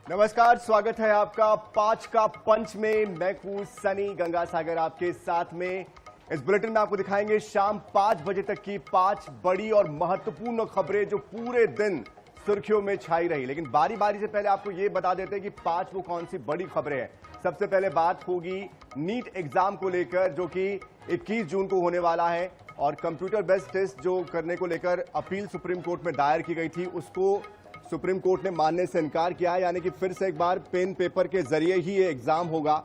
नमस्कार, स्वागत है आपका पांच का पंच में। मैं हूं सनी गंगासागर आपके साथ में। इस बुलेटिन में आपको दिखाएंगे शाम 5 बजे तक की 5 बड़ी और महत्वपूर्ण खबरें जो पूरे दिन सुर्खियों में छाई रही। लेकिन बारी बारी से पहले आपको यह बता देते हैं कि 5 वो कौन सी बड़ी खबरें हैं। सबसे पहले बात होगी नीट एग्जाम को लेकर, जो कि 21 जून को होने वाला है, और कंप्यूटर बेस्ड टेस्ट जो करने को लेकर अपील सुप्रीम कोर्ट में दायर की गई थी, उसको सुप्रीम कोर्ट ने मानने से इनकार किया है। यानी कि फिर से एक बार पेन पेपर के जरिए ही ये एग्जाम होगा।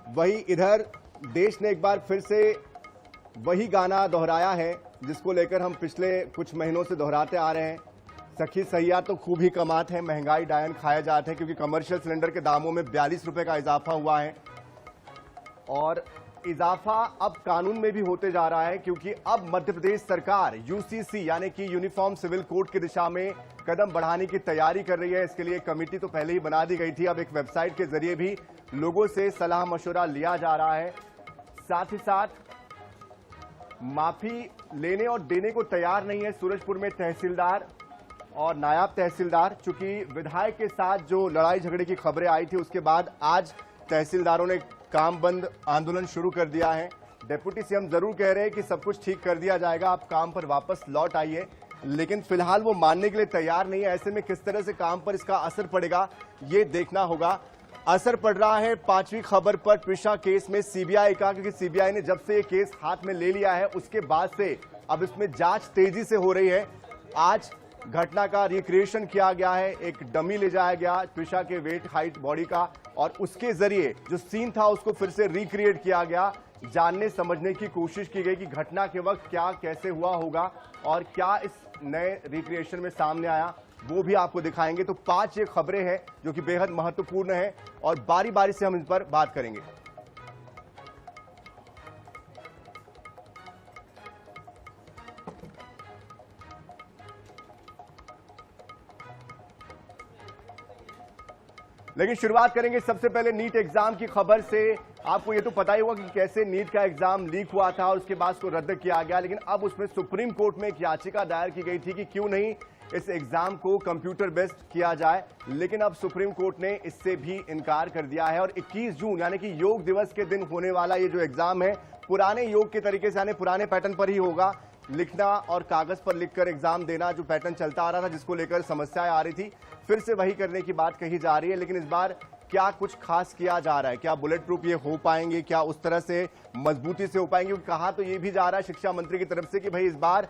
वही इधर देश ने एक बार फिर से वही गाना दोहराया है जिसको लेकर हम पिछले कुछ महीनों से दोहराते आ रहे हैं। सखी सहिया तो खूब ही कमात है, महंगाई डायन खाए जाते हैं, क्योंकि कमर्शियल सिलेंडर के दामों में 42 रुपए का इजाफा हुआ है। और इजाफा अब कानून में भी होते जा रहा है, क्योंकि अब मध्य प्रदेश सरकार यूसीसी यानी कि यूनिफॉर्म सिविल कोड की दिशा में कदम बढ़ाने की तैयारी कर रही है। इसके लिए कमेटी तो पहले ही बना दी गई थी, अब एक वेबसाइट के जरिए भी लोगों से सलाह मशवरा लिया जा रहा है। साथ ही साथ माफी लेने और देने को तैयार नहीं है सूरजपुर में तहसीलदार और नायब तहसीलदार। चूंकि विधायक के साथ जो लड़ाई झगड़े की खबरें आई थी, उसके बाद आज तहसीलदारों ने काम बंद आंदोलन शुरू कर दिया है। डिप्टी सीएम जरूर कह रहे हैं कि सब कुछ ठीक कर दिया जाएगा, आप काम पर वापस लौट आइए, लेकिन फिलहाल वो मानने के लिए तैयार नहीं है। ऐसे में किस तरह से काम पर इसका असर पड़ेगा, ये देखना होगा। असर पड़ रहा है 5वीं खबर पर ट्विशा केस में सीबीआई का, क्योंकि सीबीआई ने जब से ये केस हाथ में ले लिया है उसके बाद से अब इसमें जांच तेजी से हो रही है। आज घटना का रिक्रिएशन किया गया है, एक डमी ले जाया गया ट्विशा के वेट हाइट बॉडी का, और उसके जरिए जो सीन था उसको फिर से रिक्रिएट किया गया। जानने समझने की कोशिश की गई कि घटना के वक्त क्या कैसे हुआ होगा और क्या इस नए रिक्रिएशन में सामने आया, वो भी आपको दिखाएंगे। तो 5 ये खबरें हैं जो कि बेहद महत्वपूर्ण है और बारी बारी से हम इन पर बात करेंगे। लेकिन शुरुआत करेंगे सबसे पहले नीट एग्जाम की खबर से। आपको ये तो पता ही होगा कि कैसे नीट का एग्जाम लीक हुआ था और उसके बाद उसको रद्द किया गया, लेकिन अब उसमें सुप्रीम कोर्ट में एक याचिका दायर की गई थी कि क्यों नहीं इस एग्जाम को कंप्यूटर बेस्ड किया जाए, लेकिन अब सुप्रीम कोर्ट ने इससे भी इनकार कर दिया है। और 21 जून यानी कि योग दिवस के दिन होने वाला ये जो एग्जाम है, पुराने योग के तरीके से यानी पुराने पैटर्न पर ही होगा। लिखना और कागज पर लिखकर एग्जाम देना जो पैटर्न चलता आ रहा था, जिसको लेकर समस्याएं आ रही थी, फिर से वही करने की बात कही जा रही है। लेकिन इस बार क्या कुछ खास किया जा रहा है, क्या बुलेट प्रूफ ये हो पाएंगे, क्या उस तरह से मजबूती से हो पाएंगे? कहा तो ये भी जा रहा है शिक्षा मंत्री की तरफ से कि भाई इस बार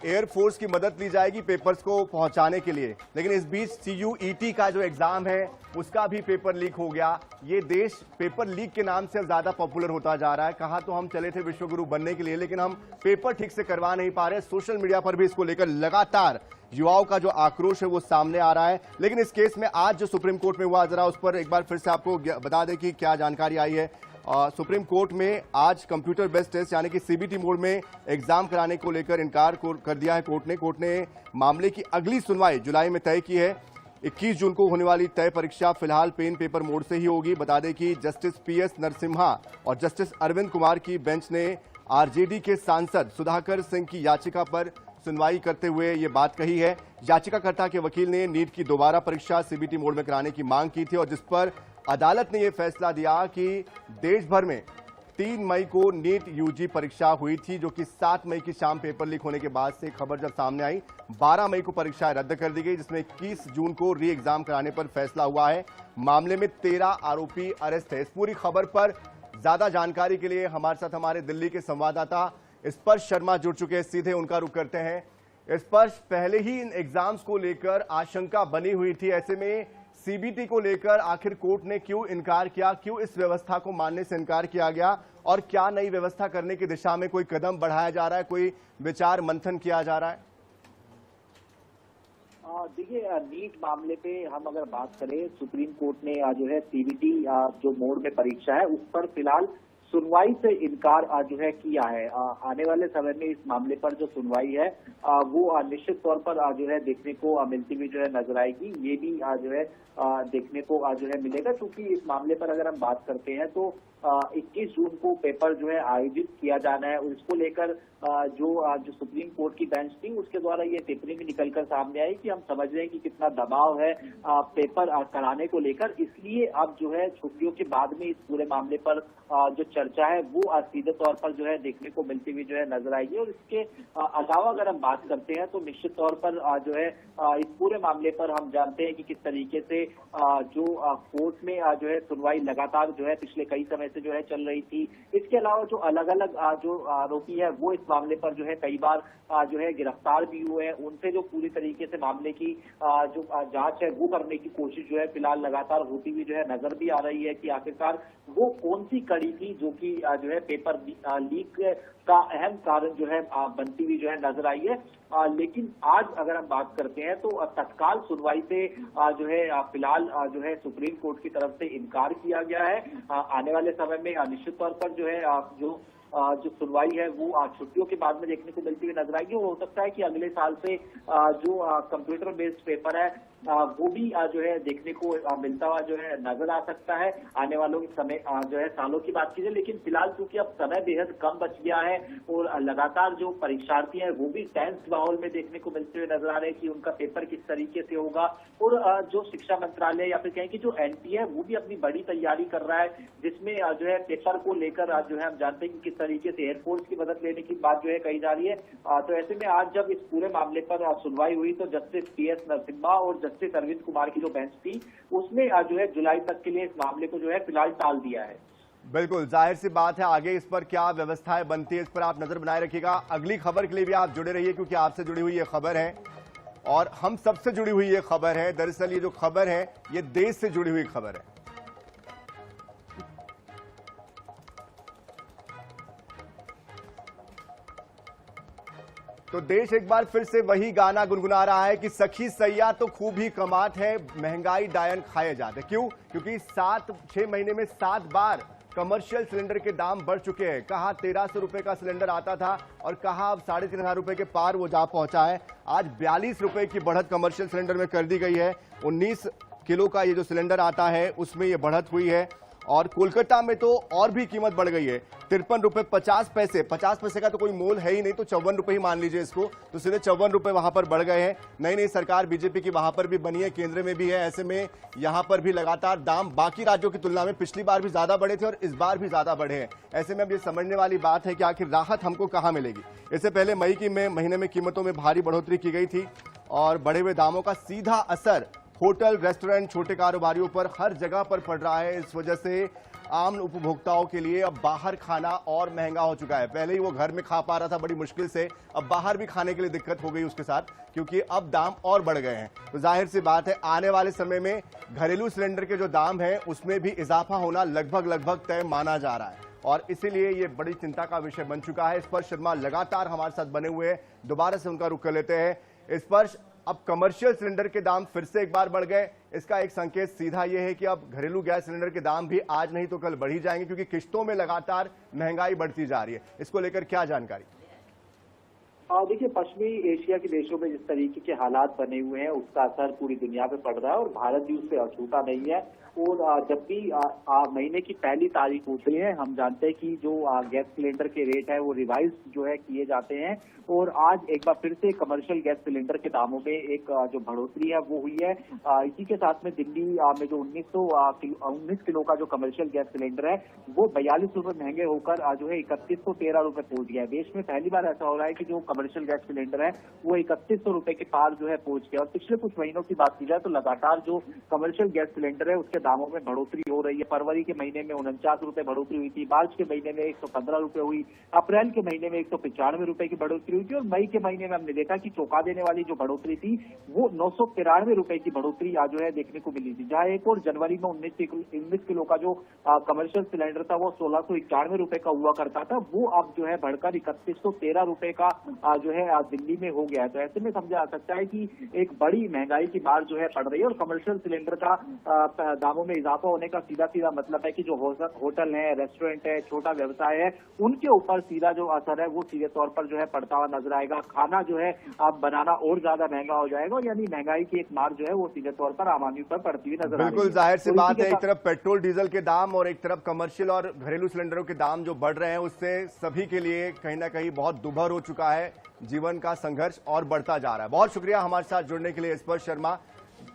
एयरफोर्स की मदद ली जाएगी पेपर्स को पहुंचाने के लिए। लेकिन इस बीच CUET का जो एग्जाम है उसका भी पेपर लीक हो गया। ये देश पेपर लीक के नाम से ज्यादा पॉपुलर होता जा रहा है। कहा तो हम चले थे विश्वगुरु बनने के लिए, लेकिन हम पेपर ठीक से करवा नहीं पा रहे। सोशल मीडिया पर भी इसको लेकर लगातार युवाओं का जो आक्रोश है वो सामने आ रहा है। लेकिन इस केस में आज जो सुप्रीम कोर्ट में हुआ, जरा उस पर एक बार फिर से आपको बता दें कि क्या जानकारी आई है। सुप्रीम कोर्ट में आज कंप्यूटर बेस्ड टेस्ट यानी कि CBT मोड में एग्जाम कराने को लेकर इनकार कर दिया है कोर्ट ने। कोर्ट ने मामले की अगली सुनवाई जुलाई में तय की है। 21 जून को होने वाली तय परीक्षा फिलहाल पेन पेपर मोड से ही होगी। बता दें कि जस्टिस PS नरसिम्हा और जस्टिस अरविंद कुमार की बेंच ने RJD के सांसद सुधाकर सिंह की याचिका पर सुनवाई करते हुए ये बात कही है। याचिकाकर्ता के वकील ने नीट की दोबारा परीक्षा CBT मोड में कराने की मांग की थी, और जिस पर अदालत ने यह फैसला दिया कि देश भर में 3 मई को नीट UG परीक्षा हुई थी, जो कि 7 मई की शाम पेपर लीक होने के बाद से खबर जब सामने आई, 12 मई को परीक्षा रद्द कर दी गई, जिसमें 21 जून को री एग्जाम कराने पर फैसला हुआ है। मामले में 13 आरोपी अरेस्ट है। इस पूरी खबर पर ज्यादा जानकारी के लिए हमारे साथ हमारे दिल्ली के संवाददाता स्पर्श शर्मा जुड़ चुके हैं, सीधे उनका रुख करते हैं। स्पर्श, पहले ही इन एग्जाम्स को लेकर आशंका बनी हुई थी, ऐसे में CBT को लेकर आखिर कोर्ट ने क्यों इनकार किया, क्यों इस व्यवस्था को मानने से इनकार किया गया, और क्या नई व्यवस्था करने की दिशा में कोई कदम बढ़ाया जा रहा है, कोई विचार मंथन किया जा रहा है? देखिए, नीट मामले पे हम अगर बात करें, सुप्रीम कोर्ट ने जो है CBT जो मोड में परीक्षा है उस पर फिलहाल सुनवाई से इनकार जो है किया है। आने वाले समय में इस मामले पर जो सुनवाई है वो निश्चित तौर पर जो है देखने को मिलती हुई जो है नजर आएगी। ये भी जो है देखने को जो है मिलेगा, क्योंकि इस मामले पर अगर हम बात करते हैं तो 21 जून को पेपर जो है आयोजित किया जाना है, और इसको लेकर जो सुप्रीम कोर्ट की बेंच थी उसके द्वारा ये टिप्पणी भी निकलकर सामने आई कि हम समझ रहे हैं कि कितना दबाव है पेपर कराने को लेकर, इसलिए अब जो है छुट्टियों के बाद में इस पूरे मामले पर जो चर्चा है वो सीधे तौर पर जो है देखने को मिलती हुई जो है नजर आएगी। और इसके अलावा अगर हम बात करते हैं तो निश्चित तौर पर जो है इस पूरे मामले पर हम जानते हैं कि किस तरीके से जो कोर्ट में जो है सुनवाई लगातार जो है पिछले कई समय से जो है चल रही थी। इसके अलावा जो अलग अलग जो आरोपी है वो इस मामले पर जो है कई बार जो है गिरफ्तार भी हुए हैं, उनसे जो पूरी तरीके से मामले की जो जांच है वो करने की कोशिश जो है फिलहाल लगातार होती हुई जो है नजर भी आ रही है कि आखिरकार वो कौन सी कड़ी थी जो कि जो है पेपर लीक का अहम कारण जो है बनती हुई जो है नजर आई है। लेकिन आज अगर हम बात करते हैं तो तत्काल सुनवाई से जो है फिलहाल जो है सुप्रीम कोर्ट की तरफ से इनकार किया गया है। आने वाले समय में निश्चित तौर पर जो है जो सुनवाई है वो छुट्टियों के बाद में देखने को मिलती हुई नजर आएगी। हो सकता है कि अगले साल से जो कंप्यूटर बेस्ड पेपर है वो भी जो है देखने को मिलता हुआ जो है नजर आ सकता है आने वालों के समय जो है सालों की बात कीजिए। लेकिन फिलहाल क्योंकि अब समय बेहद कम बच गया है और लगातार जो परीक्षार्थी हैं वो भी टेंस माहौल में देखने को मिलते हुए नजर आ रहे हैं कि उनका पेपर किस तरीके से होगा, और जो शिक्षा मंत्रालय या फिर कहें कि जो एनटीए है वो भी अपनी बड़ी तैयारी कर रहा है, जिसमें जो है पेपर को लेकर जो है हम जानते हैं कि किस तरीके से एयरफोर्स की मदद लेने की बात जो है कही जा रही है। तो ऐसे में आज जब इस पूरे मामले पर सुनवाई हुई तो जस्टिस PS नरसिम्हा और जस्टिस अरविंद कुमार की जो बेंच थी उसने जो है जुलाई तक के लिए इस मामले को जो है फिलहाल टाल दिया है। बिल्कुल जाहिर सी बात है, आगे इस पर क्या व्यवस्थाएं बनती है इस पर आप नजर बनाए रखिएगा। अगली खबर के लिए भी आप जुड़े रहिए क्योंकि आपसे जुड़ी हुई ये खबर है और हम सबसे जुड़ी हुई ये खबर है। दरअसल ये जो खबर है ये देश से जुड़ी हुई खबर है। तो देश एक बार फिर से वही गाना गुनगुना रहा है कि सखी सैया तो खूब ही कमात है, महंगाई डायन खाए जाते। क्यों? क्योंकि 6 महीने में 7 बार कमर्शियल सिलेंडर के दाम बढ़ चुके हैं। कहा 1300 रुपए का सिलेंडर आता था और कहा अब 3500 रुपए के पार वो जा पहुंचा है। आज 42 रुपए की बढ़त कमर्शियल सिलेंडर में कर दी गई है। 19 किलो का ये जो सिलेंडर आता है उसमें ये बढ़त हुई है। और कोलकाता में तो और भी कीमत बढ़ गई है, 53 रुपए 50 पैसे। 50 पैसे का तो कोई मोल है ही नहीं, तो 54 रुपए ही मान लीजिए इसको, तो सीधे 54 रुपए वहां पर बढ़ गए हैं। नई नई सरकार बीजेपी की वहां पर भी बनी है, केंद्र में भी है। ऐसे में यहां पर भी लगातार दाम बाकी राज्यों की तुलना में पिछली बार भी ज्यादा बढ़े थे और इस बार भी ज्यादा बढ़े हैं। ऐसे में अब ये समझने वाली बात है कि आखिर राहत हमको कहां मिलेगी। इससे पहले मई की महीने में कीमतों में भारी बढ़ोतरी की गई थी और बढ़े हुए दामों का सीधा असर होटल, रेस्टोरेंट, छोटे कारोबारियों पर हर जगह पर पड़ रहा है। इस वजह से आम उपभोक्ताओं के लिए अब बाहर खाना और महंगा हो चुका है। पहले ही वो घर में खा पा रहा था बड़ी मुश्किल से, अब बाहर भी खाने के लिए दिक्कत हो गई उसके साथ, क्योंकि अब दाम और बढ़ गए हैं। तो जाहिर सी बात है आने वाले समय में घरेलू सिलेंडर के जो दाम है उसमें भी इजाफा होना लगभग तय माना जा रहा है और इसीलिए ये बड़ी चिंता का विषय बन चुका है। स्पर्श शर्मा लगातार हमारे साथ बने हुए हैं, दोबारा से उनका रुख कर लेते हैं। स्पर्श, अब कमर्शियल सिलेंडर के दाम फिर से एक बार बढ़ गए, इसका एक संकेत सीधा यह है कि अब घरेलू गैस सिलेंडर के दाम भी आज नहीं तो कल बढ़ ही जाएंगे, क्योंकि किश्तों में लगातार महंगाई बढ़ती जा रही है। इसको लेकर क्या जानकारी? देखिए, पश्चिमी एशिया के देशों में जिस तरीके के हालात बने हुए हैं उसका असर पूरी दुनिया पे पड़ रहा है और भारत भी उससे अछूता नहीं है। और जब भी महीने की पहली तारीख होती है हम जानते हैं कि जो गैस सिलेंडर के रेट है वो रिवाइज जो है किए जाते हैं और आज एक बार फिर से कमर्शियल गैस सिलेंडर के दामों में एक जो बढ़ोतरी है वो हुई है। इसी के साथ में दिल्ली में जो 19 किलो का जो कमर्शियल गैस सिलेंडर है वो 42 रुपए महंगे होकर जो है 3113 रुपए पहुंच गया है। देश में पहली बार ऐसा हो रहा है कि जो कमर्शियल गैस सिलेंडर है वो 3100 रुपए के पार जो है पहुंच गया। और पिछले कुछ महीनों की बात की जाए तो लगातार जो कमर्शियल गैस सिलेंडर है उसके दामों में बढ़ोतरी हो रही है। फरवरी के महीने में 49 रुपए बढ़ोतरी हुई थी, मार्च के महीने में 115 रुपए हुई, अप्रैल के महीने में 195 रुपए की बढ़ोतरी हुई थी और मई के महीने में हमने देखा कि चौंका देने वाली जो बढ़ोतरी थी वो 993 रुपए की बढ़ोतरी आज जो है देखने को मिली थी। जहां एक और जनवरी में 19 किलो का जो कमर्शियल सिलेंडर था वो 1691 रुपए का हुआ करता था, वो अब जो है बढ़कर 3113 रुपए का जो है दिल्ली में हो गया है। तो ऐसे में समझा जा सकता है कि एक बड़ी महंगाई की मार जो है पड़ रही है और कमर्शियल सिलेंडर का दामों में इजाफा होने का सीधा सीधा मतलब है कि जो होटल है, रेस्टोरेंट है, छोटा व्यवसाय है, उनके ऊपर सीधा जो असर है वो सीधे तौर पर जो है पड़ता हुआ नजर आएगा। खाना जो है आप बनाना और ज्यादा महंगा हो जाएगा, यानी महंगाई की एक मार जो है वो सीधे तौर पर आम आदमी पर पड़ती हुई नजर आ रही है। बिल्कुल जाहिर सी बात है, एक तरफ पेट्रोल डीजल के दाम और एक तरफ कमर्शियल और घरेलू सिलेंडरों के दाम जो बढ़ रहे हैं, उससे सभी के लिए कहीं ना कहीं बहुत दुभर हो चुका है। जीवन का संघर्ष और बढ़ता जा रहा है। बहुत शुक्रिया हमारे साथ जुड़ने के लिए स्पर्श शर्मा।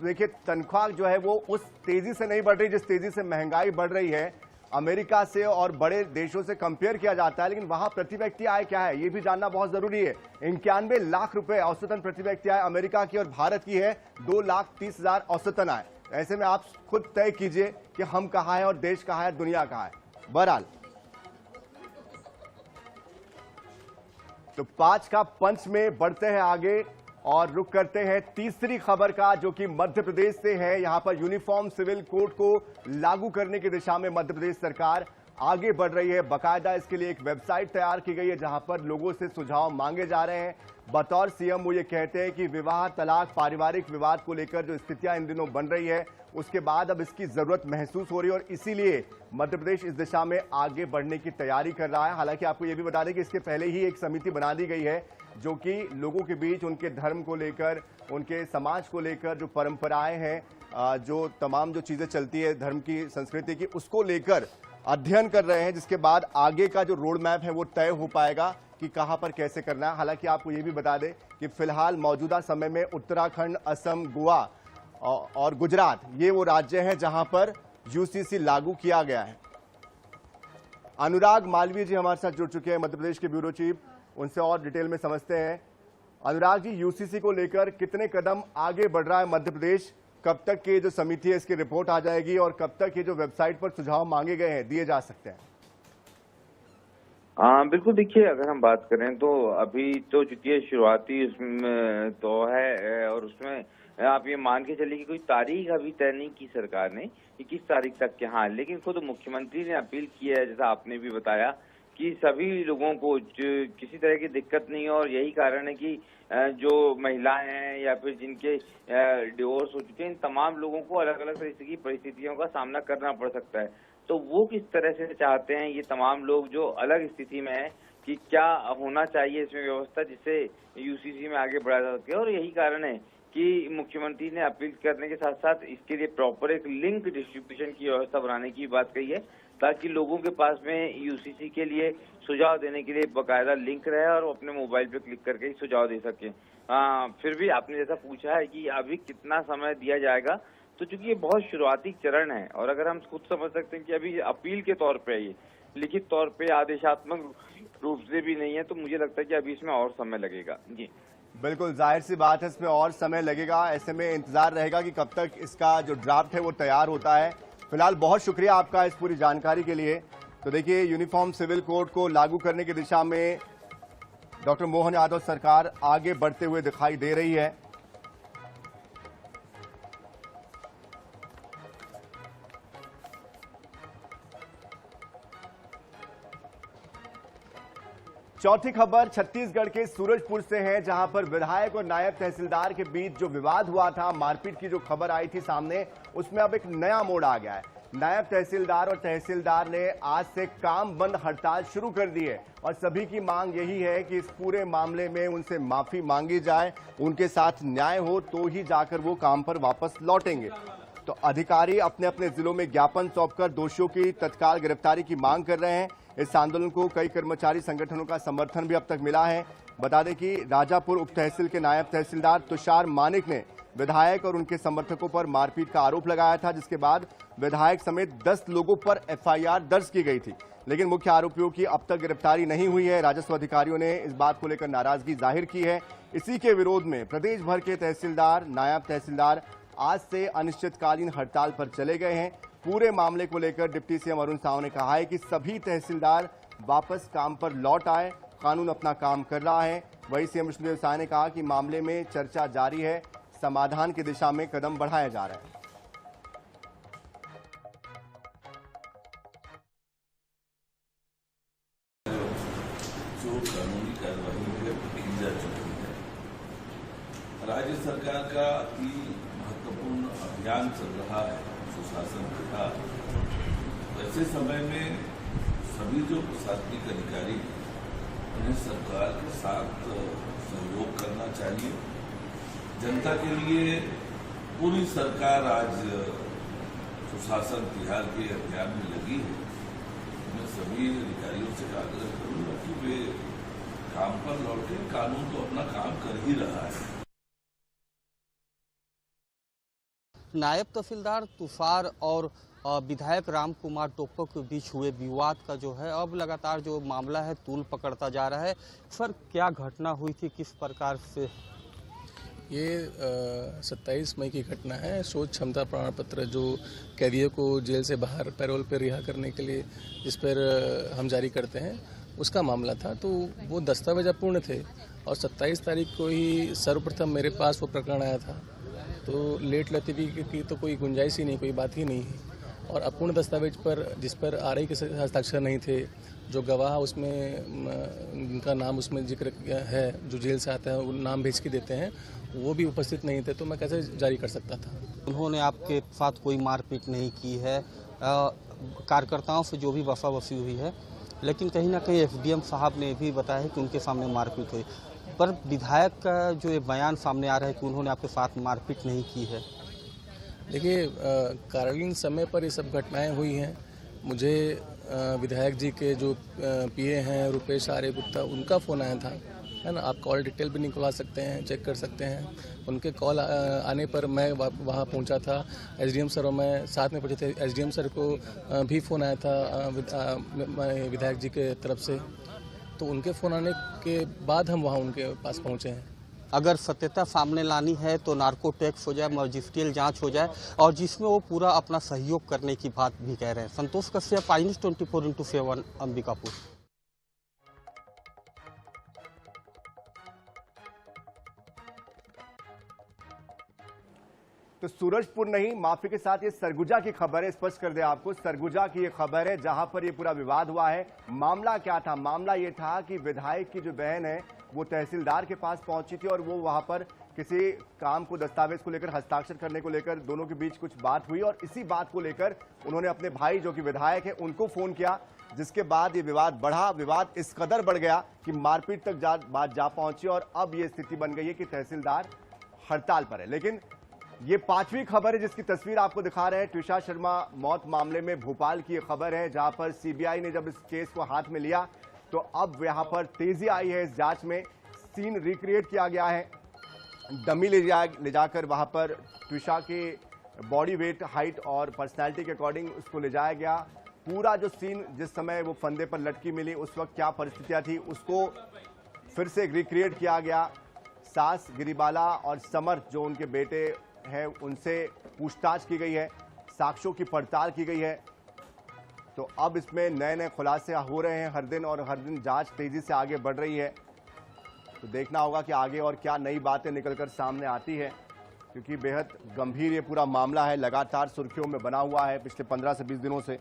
देखिए, तनख्वाह जो है वो उस तेजी से नहीं बढ़ रही जिस तेजी से महंगाई बढ़ रही है। अमेरिका से और बड़े देशों से कंपेयर किया जाता है, लेकिन वहां प्रति व्यक्ति आय क्या है ये भी जानना बहुत जरूरी है। 91 लाख रुपए औसतन प्रति व्यक्ति आय अमेरिका की और भारत की है 2,30,000 औसतन आय। ऐसे में आप खुद तय कीजिए कि हम कहां हैं और देश कहां है, दुनिया कहां है। बहरहाल तो 5 का पंच में बढ़ते हैं आगे और रुक करते हैं तीसरी खबर का, जो कि मध्य प्रदेश से है। यहां पर यूनिफॉर्म सिविल कोड को लागू करने की दिशा में मध्य प्रदेश सरकार आगे बढ़ रही है। बाकायदा इसके लिए एक वेबसाइट तैयार की गई है जहां पर लोगों से सुझाव मांगे जा रहे हैं। बतौर सीएम वो ये कहते हैं कि विवाह, तलाक, पारिवारिक विवाद को लेकर जो स्थितियां इन दिनों बन रही है, उसके बाद अब इसकी जरूरत महसूस हो रही है और इसीलिए मध्य प्रदेश इस दिशा में आगे बढ़ने की तैयारी कर रहा है। हालांकि आपको यह भी बता दें कि इसके पहले ही एक समिति बना दी गई है जो कि लोगों के बीच उनके धर्म को लेकर, उनके समाज को लेकर जो परंपराएं हैं, जो तमाम जो चीजें चलती है धर्म की, संस्कृति की, उसको लेकर अध्ययन कर रहे हैं, जिसके बाद आगे का जो रोड मैप है वो तय हो पाएगा कि कहां पर कैसे करना है। हालांकि आपको ये भी बता दें कि फिलहाल मौजूदा समय में उत्तराखंड, असम, गोवा और गुजरात ये वो राज्य हैं जहां पर यूसीसी लागू किया गया है। अनुराग मालवीय जी हमारे साथ जुड़ चुके हैं, मध्य प्रदेश के ब्यूरो चीफ। उनसे और डिटेल में समझते हैं। अनुराग जी, यूसीसी को लेकर कितने कदम आगे बढ़ रहा है मध्य प्रदेश? कब तक की जो समिति है इसकी रिपोर्ट आ जाएगी और कब तक ये जो वेबसाइट पर सुझाव मांगे गए हैं दिए जा सकते हैं? बिल्कुल, देखिए, अगर हम बात करें तो अभी तो चूंकि ये शुरुआती उसमें तो है और उसमें आप ये मान के चलिए कि कोई तारीख अभी तय नहीं की सरकार ने कि किस तारीख तक के। हाँ, लेकिन खुद मुख्यमंत्री ने अपील की है, जैसा आपने भी बताया, कि सभी लोगों को किसी तरह की दिक्कत नहीं हो। और यही कारण है कि जो महिलाएं हैं या फिर जिनके डिवोर्स हो चुके हैं, इन तमाम लोगों को अलग अलग तरीके की परिस्थितियों का सामना करना पड़ सकता है। तो वो किस तरह से चाहते हैं ये तमाम लोग जो अलग स्थिति में है कि क्या होना चाहिए इसमें व्यवस्था जिससे यूसीसी में आगे बढ़ा जा सके। और यही कारण है कि मुख्यमंत्री ने अपील करने के साथ साथ इसके लिए प्रॉपर एक लिंक डिस्ट्रीब्यूशन की व्यवस्था बनाने की बात कही है, ताकि लोगों के पास में यूसीसी के लिए सुझाव देने के लिए बकायदा लिंक रहे और वो अपने मोबाइल पे क्लिक करके ही सुझाव दे सके। फिर भी आपने जैसा पूछा है कि अभी कितना समय दिया जाएगा, तो चूंकि ये बहुत शुरुआती चरण है और अगर हम खुद समझ सकते हैं कि अभी अपील के तौर पे ये लिखित तौर पे आदेशात्मक रूप से भी नहीं है, तो मुझे लगता है कि अभी इसमें और समय लगेगा। जी बिल्कुल, जाहिर सी बात है, इसमें और समय लगेगा। ऐसे में इंतजार रहेगा कि कब तक इसका जो ड्राफ्ट है वो तैयार होता है। फिलहाल बहुत शुक्रिया आपका इस पूरी जानकारी के लिए। तो देखिए, यूनिफॉर्म सिविल कोड को लागू करने की दिशा में डॉक्टर मोहन यादव सरकार आगे बढ़ते हुए दिखाई दे रही है। चौथी खबर छत्तीसगढ़ के सूरजपुर से है, जहां पर विधायक और नायब तहसीलदार के बीच जो विवाद हुआ था, मारपीट की जो खबर आई थी सामने, उसमें अब एक नया मोड़ आ गया है। नायब तहसीलदार और तहसीलदार ने आज से काम बंद हड़ताल शुरू कर दी है और सभी की मांग यही है कि इस पूरे मामले में उनसे माफी मांगी जाए, उनके साथ न्याय हो तो ही जाकर वो काम पर वापस लौटेंगे। तो अधिकारी अपने अपने जिलों में ज्ञापन सौंपकर दोषियों की तत्काल गिरफ्तारी की मांग कर रहे हैं। इस आंदोलन को कई कर्मचारी संगठनों का समर्थन भी अब तक मिला है। बता दें कि राजापुर उप तहसील के नायब तहसीलदार तुषार मानिक ने विधायक और उनके समर्थकों पर मारपीट का आरोप लगाया था, जिसके बाद विधायक समेत 10 लोगों पर एफआईआर दर्ज की गई थी, लेकिन मुख्य आरोपियों की अब तक गिरफ्तारी नहीं हुई है। राजस्व अधिकारियों ने इस बात को लेकर नाराजगी जाहिर की है। इसी के विरोध में प्रदेश भर के तहसीलदार, नायब तहसीलदार आज से अनिश्चितकालीन हड़ताल पर चले गए हैं। पूरे मामले को लेकर डिप्टी सीएम अरुण साव ने कहा है कि सभी तहसीलदार वापस काम पर लौट आए, कानून अपना काम कर रहा है। वहीं सीएम विष्णुदेव साय ने कहा कि मामले में चर्चा जारी है, समाधान की दिशा में कदम बढ़ाया जा रहा है। जो कानूनी कार्रवाई है की जा राज्य सरकार का अति महत्वपूर्ण अभियान चल रहा है सुशासन का। ऐसे समय में सभी जो प्रशासनिक अधिकारी हैं उन्हें सरकार के साथ सहयोग करना चाहिए। जनता के लिए पूरी सरकार आज सुशासन तिहार के अभियान में लगी है। मैं सभी अधिकारियों से आग्रह करूंगा कि वे काम पर लौटे। कानून तो अपना काम कर ही रहा है। नायब तहसीलदार तुषार और विधायक राम कुमार टोप्पो के बीच हुए विवाद का जो है अब लगातार जो मामला है तूल पकड़ता जा रहा है। सर, क्या घटना हुई थी, किस प्रकार से? ये 27 मई की घटना है। शोध क्षमता प्रमाण पत्र जो कैदियों को जेल से बाहर पैरोल पर रिहा करने के लिए जिस पर हम जारी करते हैं उसका मामला था। तो वो दस्तावेज अपूर्ण थे और 27 तारीख को ही सर्वप्रथम मेरे पास वो प्रकरण आया था। तो लेट लतीफ़ी की तो कोई गुंजाइश ही नहीं, कोई बात ही नहीं है। और अपूर्ण दस्तावेज पर जिस पर आरआई के हस्ताक्षर नहीं थे, जो गवाह उसमें उनका नाम उसमें जिक्र है, जो जेल से आता है वो नाम भेज के देते हैं, वो भी उपस्थित नहीं थे, तो मैं कैसे जारी कर सकता था। उन्होंने आपके साथ कोई मारपीट नहीं की है, कार्यकर्ताओं से जो भी वफावफी हुई है, लेकिन कहीं ना कहीं एसडीएम साहब ने भी बताया है कि उनके सामने मारपीट हुई। पर विधायक का जो ये बयान सामने आ रहा है कि उन्होंने आपके साथ मारपीट नहीं की है। देखिए, कालीन समय पर ये सब घटनाएं हुई हैं। मुझे विधायक जी के जो पीए हैं रुपेश आर्य गुप्ता, उनका फ़ोन आया था, है ना। आप कॉल डिटेल भी निकलवा सकते हैं, चेक कर सकते हैं। उनके कॉल आने पर मैं वहाँ पहुँचा था। एसडीएम सर और मैं साथ में पहुँचे थे। एसडीएम सर को भी फ़ोन आया था विधायक जी के तरफ से। तो उनके फ़ोन आने के बाद हम वहाँ उनके पास पहुँचे हैं। अगर सत्यता सामने लानी है तो नार्को टैक्स हो जाए, मजिस्ट्रियल जांच हो जाए, और जिसमें वो पूरा अपना सहयोग करने की बात भी कह रहे हैं। Santosh Kashyap, I news 24x7, Ambikapur. तो सूरजपुर नहीं, माफी के साथ ये सरगुजा की खबर है। स्पष्ट कर दे आपको, सरगुजा की ये खबर है जहां पर ये पूरा विवाद हुआ है। मामला क्या था? मामला ये था कि विधायक की जो बहन है वो तहसीलदार के पास पहुंची थी और वो वहां पर किसी काम को, दस्तावेज को लेकर, हस्ताक्षर करने को लेकर दोनों के बीच कुछ बात हुई और इसी बात को लेकर उन्होंने अपने भाई जो कि विधायक है उनको फोन किया, जिसके बाद ये विवाद बढ़ा। विवाद इस कदर बढ़ गया कि मारपीट तक बात जा पहुंची और अब ये स्थिति बन गई है कि तहसीलदार हड़ताल पर है। लेकिन ये 5वीं खबर है जिसकी तस्वीर आपको दिखा रहे हैं। ट्विशा शर्मा मौत मामले में भोपाल की खबर है, जहां पर सीबीआई ने जब इस केस को हाथ में लिया तो अब यहां पर तेजी आई है इस जांच में। सीन रिक्रिएट किया गया है, डमी ले जाकर वहां पर ट्विशा के बॉडी वेट, हाइट और पर्सनैलिटी के अकॉर्डिंग उसको ले जाया गया। पूरा जो सीन, जिस समय वो फंदे पर लटकी मिली उस वक्त क्या परिस्थितियां थी, उसको फिर से रिक्रिएट किया गया। सास गिरिबाला और समर्थ जो उनके बेटे है उनसे पूछताछ की गई है, साक्ष्यों की पड़ताल की गई है। तो अब इसमें नए नए खुलासे हो रहे हैं हर दिन, और हर दिन जांच तेजी से आगे बढ़ रही है। तो देखना होगा कि आगे और क्या नई बातें निकलकर सामने आती है, क्योंकि बेहद गंभीर ये पूरा मामला है, लगातार सुर्खियों में बना हुआ है पिछले 15 से 20 दिनों से।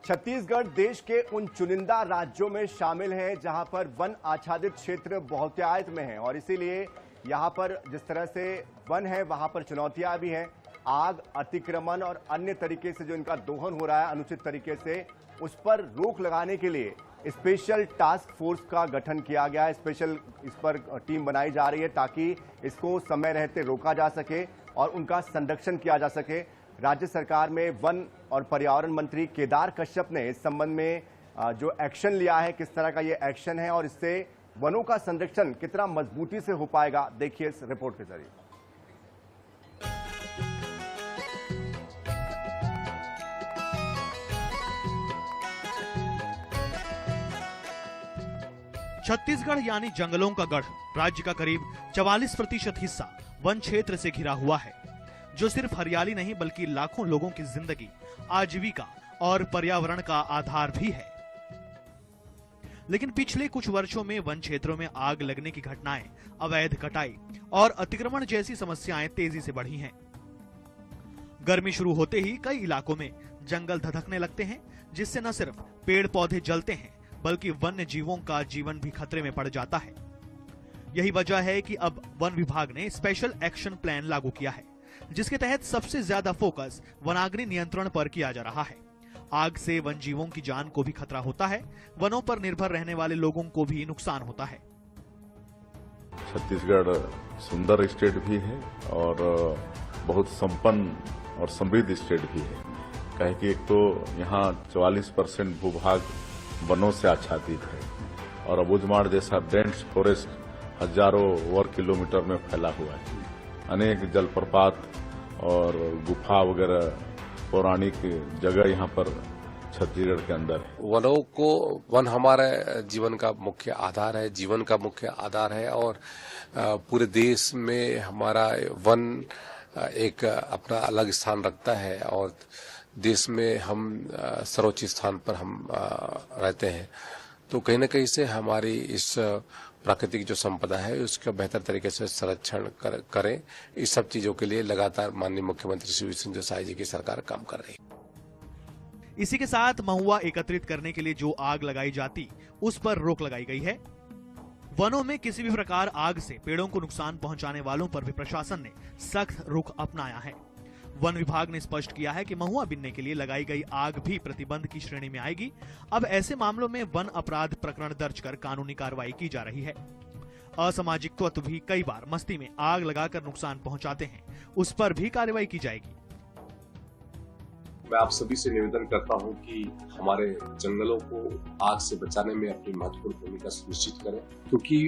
छत्तीसगढ़ देश के उन चुनिंदा राज्यों में शामिल है जहां पर वन आच्छादित क्षेत्र बहुतायत में है, और इसीलिए यहां पर जिस तरह से वन है वहां पर चुनौतियां भी हैं। आग, अतिक्रमण और अन्य तरीके से जो इनका दोहन हो रहा है अनुचित तरीके से, उस पर रोक लगाने के लिए स्पेशल टास्क फोर्स का गठन किया गया है। स्पेशल इस पर टीम बनाई जा रही है ताकि इसको समय रहते रोका जा सके और उनका संरक्षण किया जा सके। राज्य सरकार में वन और पर्यावरण मंत्री केदार कश्यप ने इस संबंध में जो एक्शन लिया है, किस तरह का ये एक्शन है और इससे वनों का संरक्षण कितना मजबूती से हो पाएगा, देखिए इस रिपोर्ट के जरिए। छत्तीसगढ़ यानी जंगलों का गढ़ राज्य का करीब 44% हिस्सा वन क्षेत्र से घिरा हुआ है, जो सिर्फ हरियाली नहीं बल्कि लाखों लोगों की जिंदगी, आजीविका और पर्यावरण का आधार भी है। लेकिन पिछले कुछ वर्षों में वन क्षेत्रों में आग लगने की घटनाएं, अवैध कटाई और अतिक्रमण जैसी समस्याएं तेजी से बढ़ी हैं। गर्मी शुरू होते ही कई इलाकों में जंगल धधकने लगते हैं, जिससे न सिर्फ पेड़ पौधे जलते हैं बल्कि वन्य जीवों का जीवन भी खतरे में पड़ जाता है। यही वजह है कि अब वन विभाग ने स्पेशल एक्शन प्लान लागू किया है, जिसके तहत सबसे ज्यादा फोकस वनाग्नि नियंत्रण पर किया जा रहा है। आग से वन जीवों की जान को भी खतरा होता है, वनों पर निर्भर रहने वाले लोगों को भी नुकसान होता है। छत्तीसगढ़ सुंदर स्टेट भी है और बहुत संपन्न और समृद्ध स्टेट भी है। कहे कि एक तो यहाँ 44% भूभाग वनों से आच्छादित है और अबूझमाड़ जैसा डेंस फॉरेस्ट हजारों वर्ग किलोमीटर में फैला हुआ है। अनेक जलप्रपात और गुफा वगैरह पौराणिक जगह यहाँ पर छत्तीसगढ़ के अंदर है। वन हमारे जीवन का मुख्य आधार है, जीवन का मुख्य आधार है और पूरे देश में हमारा वन एक अपना अलग स्थान रखता है और देश में हम सर्वोच्च स्थान पर हम रहते हैं। तो कहीं न कहीं से हमारी इस प्राकृतिक जो संपदा है उसका बेहतर तरीके से संरक्षण करें। इस सब चीजों के लिए लगातार माननीय मुख्यमंत्री श्री विष्णुदेव साय जी की सरकार काम कर रही है। इसी के साथ महुआ एकत्रित करने के लिए जो आग लगाई जाती, उस पर रोक लगाई गई है। वनों में किसी भी प्रकार आग से पेड़ों को नुकसान पहुंचाने वालों पर भी प्रशासन ने सख्त रुख अपनाया है। वन विभाग ने स्पष्ट किया है कि महुआ बीनने के लिए लगाई गई आग भी प्रतिबंध की श्रेणी में आएगी। अब ऐसे मामलों में वन अपराध प्रकरण दर्ज कर कानूनी कार्रवाई की जा रही है। असामाजिक तत्व भी कई बार मस्ती में आग लगाकर नुकसान पहुंचाते हैं, उस पर भी कार्रवाई की जाएगी। मैं आप सभी से निवेदन करता हूं कि हमारे जंगलों को आग से बचाने में अपनी महत्वपूर्ण भूमिका सुनिश्चित करें, क्योंकि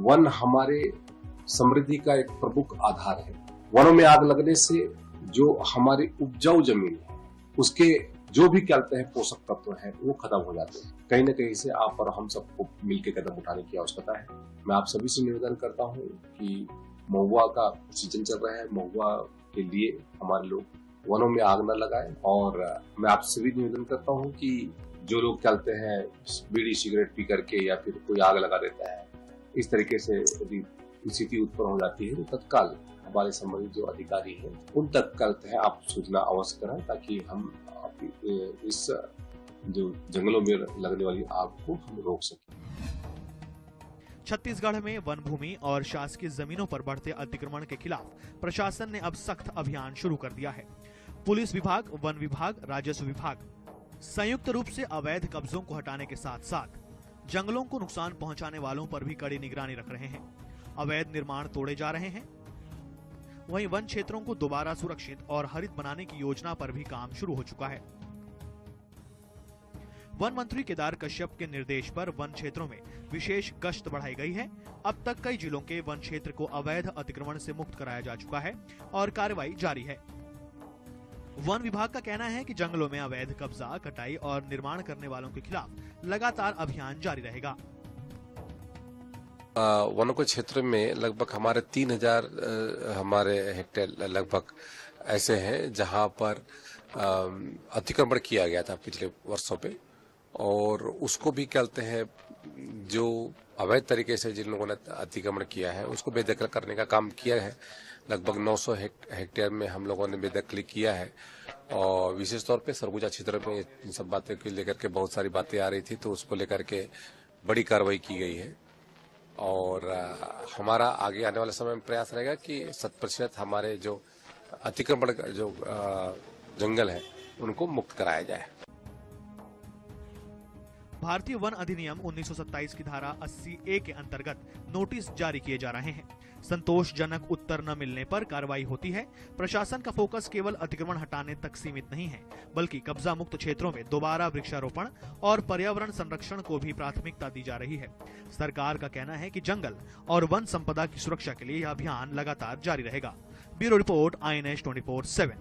वन हमारे समृद्धि का एक प्रमुख आधार है। वनों में आग लगने से जो हमारी उपजाऊ जमीन है उसके जो भी कहते हैं पोषक तत्व हैं वो खत्म हो जाते हैं। कहीं न कहीं से आप और हम सबको मिलकर कदम उठाने की आवश्यकता है। मैं आप सभी से निवेदन करता हूं कि महुआ का सीजन चल रहा है, महुआ के लिए हमारे लोग वनों में आग न लगाएं। और मैं आप सभी निवेदन करता हूं कि जो लोग चलते हैं बीड़ी सिगरेट पी करके या फिर कोई आग लगा देता है, इस तरीके से यदि स्थिति उत्पन्न हो जाती है तो तत्काल हमारे संबंधित जो अधिकारी हैं उन तक करते हैं आप सूचना अवश्य करें, ताकि हम इस जो जंगलों में लगने वाली आग को हम रोक सकें। छत्तीसगढ़ में वन भूमि और शासकीय जमीनों पर बढ़ते अतिक्रमण के खिलाफ प्रशासन ने अब सख्त अभियान शुरू कर दिया है। पुलिस विभाग, वन विभाग, राजस्व विभाग संयुक्त रूप से अवैध कब्जों को हटाने के साथ साथ जंगलों को नुकसान पहुंचाने वालों पर भी कड़ी निगरानी रख रहे हैं। अवैध निर्माण तोड़े जा रहे हैं। वहीं वन क्षेत्रों को दोबारा सुरक्षित और हरित बनाने की योजना पर भी काम शुरू हो चुका है। वन मंत्री केदार कश्यप के निर्देश पर वन क्षेत्रों में विशेष गश्त बढ़ाई गई है। अब तक कई जिलों के वन क्षेत्र को अवैध अतिक्रमण से मुक्त कराया जा चुका है और कार्रवाई जारी है। वन विभाग का कहना है कि जंगलों में अवैध कब्जा, कटाई और निर्माण करने वालों के खिलाफ लगातार अभियान जारी रहेगा। वनों के क्षेत्र में लगभग हमारे 3000 हमारे हेक्टेयर लगभग ऐसे हैं जहां पर अतिक्रमण किया गया था पिछले वर्षों पे, और उसको भी कहते हैं जो अवैध तरीके से जिन लोगों ने अतिक्रमण किया है उसको बेदखल करने का काम किया है। लगभग 900 हेक्टेयर में हम लोगों ने बेदखली किया है और विशेष तौर पे सरगुजा क्षेत्र में इन सब बातों को लेकर के बहुत सारी बातें आ रही थी, तो उसको लेकर के बड़ी कार्रवाई की गई है। और हमारा आगे आने वाले समय में प्रयास रहेगा कि 100% हमारे जो अतिक्रमण जो जंगल है उनको मुक्त कराया जाए। भारतीय वन अधिनियम 1927 की धारा 80A के अंतर्गत नोटिस जारी किए जा रहे हैं। संतोषजनक उत्तर न मिलने पर कार्रवाई होती है। प्रशासन का फोकस केवल अतिक्रमण हटाने तक सीमित नहीं है, बल्कि कब्जा मुक्त क्षेत्रों में दोबारा वृक्षारोपण और पर्यावरण संरक्षण को भी प्राथमिकता दी जा रही है। सरकार का कहना है कि जंगल और वन संपदा की सुरक्षा के लिए यह अभियान लगातार जारी रहेगा। Bureau report, INS 24/7।